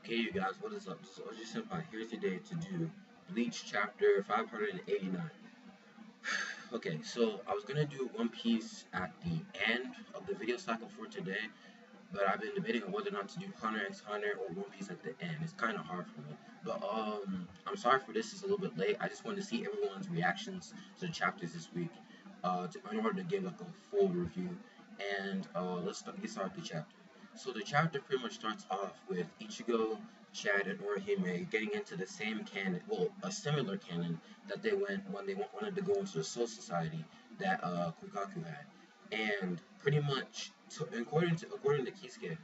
Okay, you guys, what is up? This is OG Senpai here today to do Bleach chapter 589. Okay, so I was gonna do One Piece at the end of the video cycle for today, but I've been debating on whether or not to do Hunter x Hunter or One Piece at the end. It's kind of hard for me, but I'm sorry for this. It's a little bit late. I just wanted to see everyone's reactions to the chapters this week, in order to give like a full review. And get started with the chapter. So the chapter pretty much starts off with Ichigo, Chad, and Orihime getting into the same canon, well, a similar canon that they went when they wanted to go into the Soul Society that Kukaku had, and pretty much, so according to Kisuke,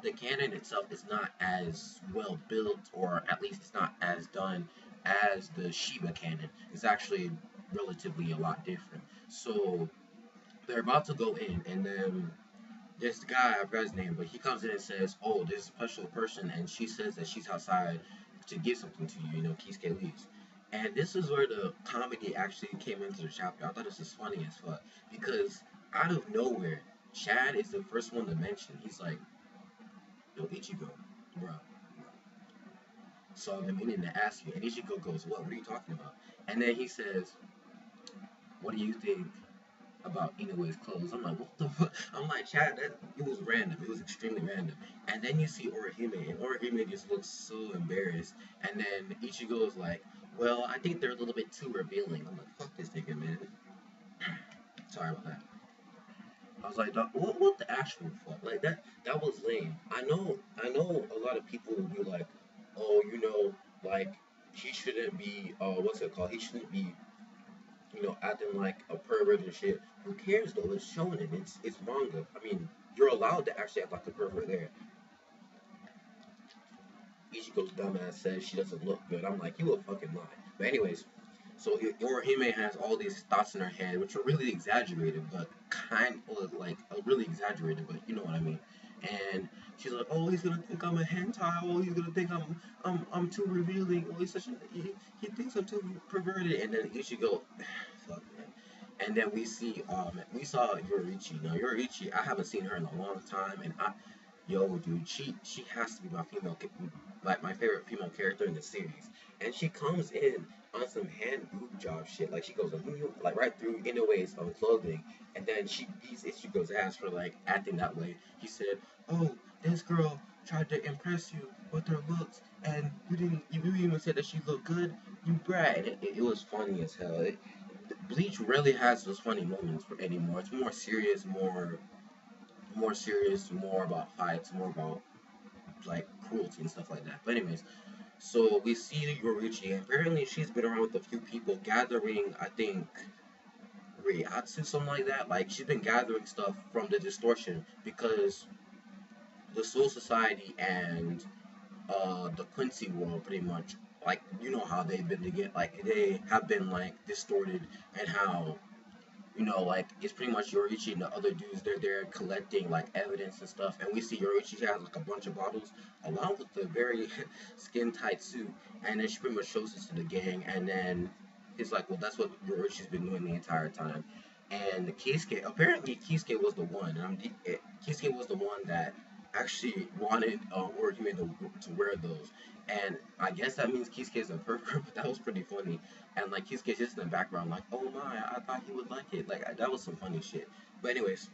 the canon itself is not as well built, or at least it's not as done as the Shiba canon. It's actually relatively a lot different. So they're about to go in, and then this guy, I forgot his name, but he comes in and says, "Oh, there's a special person," and she says that she's outside to give something to you. Kisuke leaves. And this is where the comedy actually came into the chapter. I thought this was funny as fuck because out of nowhere, Chad is the first one to mention. He's like, "Yo, Ichigo, bro." So I've been meaning to ask you, and Ichigo goes, "What? What are you talking about?" And then he says, "What do you think about Inoue's clothes?" I'm like, what the fuck? I'm like, Chad, it was random. It was extremely random. And then you see Orihime, and Orihime just looks so embarrassed. And then Ichigo is like, well, I think they're a little bit too revealing. I'm like, fuck this nigga, man. Sorry about that. I was like, what the actual fuck? Like that was lame. I know a lot of people will be like, oh, like he shouldn't be what's it called? He shouldn't be acting like a pervert and shit. Who cares though? It's shonen. It's manga. I mean, you're allowed to actually act like a pervert there. Ichigo's dumbass says she doesn't look good. I'm like, you a fucking lie. But anyways, so Yorihime has all these thoughts in her head, which are really exaggerated, but kind of like really exaggerated, but you know what I mean. And she's like, "Oh, he's gonna think I'm a hentai. Oh, he's gonna think I'm too revealing. Oh, he thinks I'm too perverted." And then Ichigo, fuck man. And then we saw Yoruichi. Now Yoruichi, I haven't seen her in a long time, and yo, dude, she has to be like my favorite female character in the series. And she comes in on some hand boob job shit. Like she goes like right through Inoue's clothing, and then she beats Ichigo's ass for like acting that way. He said, "Oh, this girl tried to impress you with her looks, and you didn't even say that she looked good, you brat." And it was funny as hell. Bleach rarely has those funny moments anymore. It's more serious, more about fights, more about like cruelty and stuff like that. But anyways, so we see Yoruichi, and apparently she's been around with a few people gathering, I think, Ryatsu, something like that. Like she's been gathering stuff from the distortion because the Soul Society and the Quincy world pretty much, like, how they've been to get, like, they have been like distorted, and how like it's pretty much Yoruichi and the other dudes. They're there collecting like evidence and stuff, and we see Yoruichi has like a bunch of bottles along with the very skin tight suit, and then she pretty much shows this to the gang, and then it's like, well, that's what Yoruichi's been doing the entire time. And Kisuke, apparently Kisuke was the one, and Kisuke was the one that actually wanted Orihime to wear those. And I guess that means Kisuke's a pervert, but that was pretty funny. And like Kisuke's just in the background, like, oh my, I thought he would like it. Like that was some funny shit. But anyways,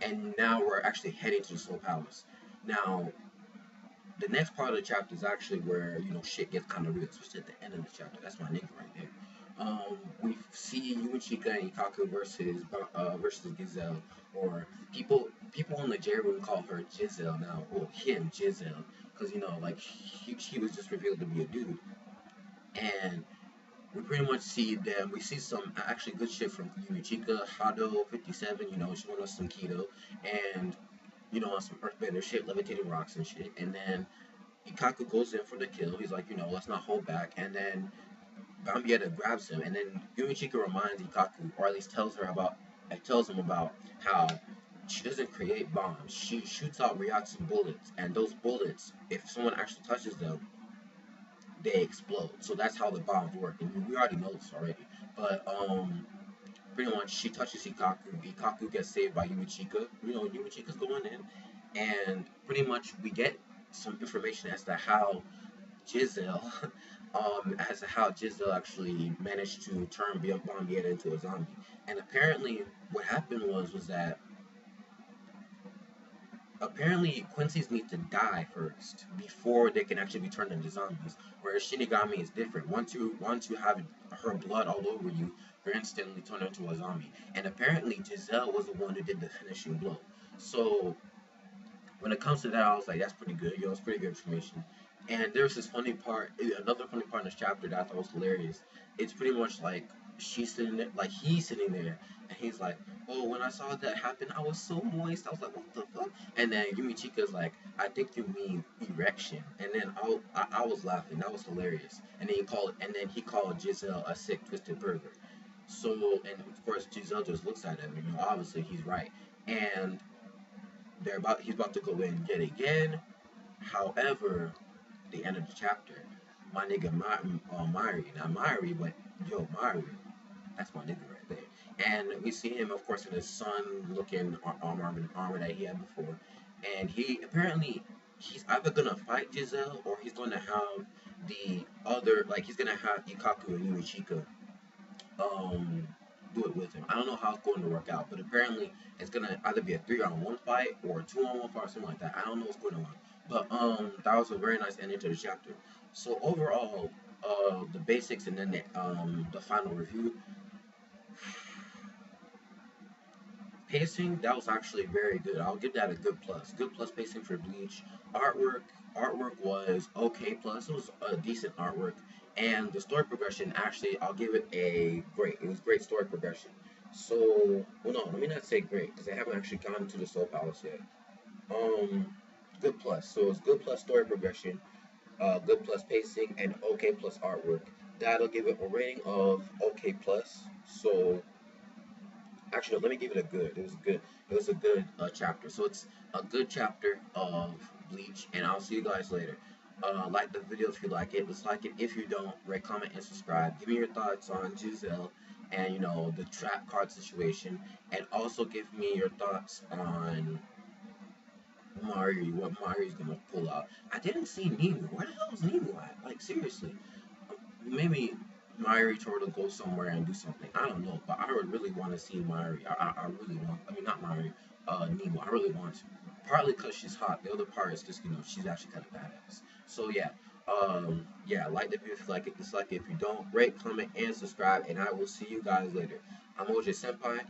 and now we're actually heading to the Soul Palace. Now, the next part of the chapter is actually where shit gets kind of real, especially at the end of the chapter. That's my nigga right there. We see Yuichika and Ikaku versus Gazelle, or people in the J room call her Giselle now, or him Giselle, because like he was just revealed to be a dude, and we pretty much see them. We see some actually good shit from Yuichika, Hado 57. Showing us some keto, and on some earthbender shit, levitating rocks and shit, and then Ikaku goes in for the kill. He's like, let's not hold back. And then Gambietta grabs him, and then Yumichika reminds Ikaku, or at least tells him about how she doesn't create bombs. She shoots out Ryatsu bullets, and those bullets, if someone actually touches them, they explode. So that's how the bombs work, and we already know this already. But pretty much she touches Hikaku. Hikaku gets saved by Yuichika. Yuichika's going in, and pretty much we get some information as to how Giselle, as to how Giselle actually managed to turn Bombietta into a zombie. And apparently, what happened was that apparently Quincy's need to die first before they can actually be turned into zombies. Whereas Shinigami is different. Once you have her blood all over you, you're instantly turned into a zombie. And apparently Giselle was the one who did the finishing blow. So when it comes to that, I was like, that's pretty good. It's pretty good information. And there's this funny part, another funny part in this chapter that I thought was hilarious. It's pretty much like she's sitting there, like he's sitting there, and he's like, "Oh, when I saw that happen, I was so moist." I was like, "What the fuck?" And then Yumi Chika's like, "I think you mean erection." And then I was laughing. That was hilarious. And then he called Giselle a sick, twisted burger. So, and of course, Giselle just looks at him. Obviously he's right. And he's about to go in yet again. However, the end of the chapter, my nigga Mayuri, not Mayuri, but yo Mayuri, that's my nigga right there. And we see him, of course, in his son-looking armor that he had before, and he apparently he's either gonna fight Giselle or he's gonna have the other, like he's gonna have Ikaku and Yuichika um do it with him. I don't know how it's going to work out, but apparently it's gonna either be a 3-on-1 fight or a 2-on-1 fight or something like that. I don't know what's going on. But that was a very nice ending to the chapter. So overall, the basics and then the final review. Pacing, that was actually very good. I'll give that a good plus. Good plus pacing for Bleach. Artwork, artwork was okay plus. It was a decent artwork, and the story progression actually, I'll give it a great. It was great story progression. So, well, no, let me not say great because I haven't actually gotten to the Soul Palace yet. Um, good plus. So it's good plus story progression, good plus pacing, and okay plus artwork. That'll give it a rating of okay plus. So actually, no, let me give it a good. It was good. It was a good chapter. So it's a good chapter of Bleach, and I'll see you guys later. Like the video if you like it. Dislike it if you don't. Rate, comment, and subscribe. Give me your thoughts on Giselle and the trap card situation, and also give me your thoughts on Mayuri. What Mayuri's gonna pull out. I didn't see Nemu. Where the hell is Nemu at? Like seriously. Maybe Mayuri told her to go somewhere and do something. I don't know, but I would really want to see Mayuri. I really want. I mean, not Mayuri. Nemo. I really want to. Partly because she's hot. The other part is just she's actually kind of badass. So yeah. Yeah. Like the video if you like it. Dislike it if you don't. Rate, comment, and subscribe. And I will see you guys later. I'm OJ Senpai.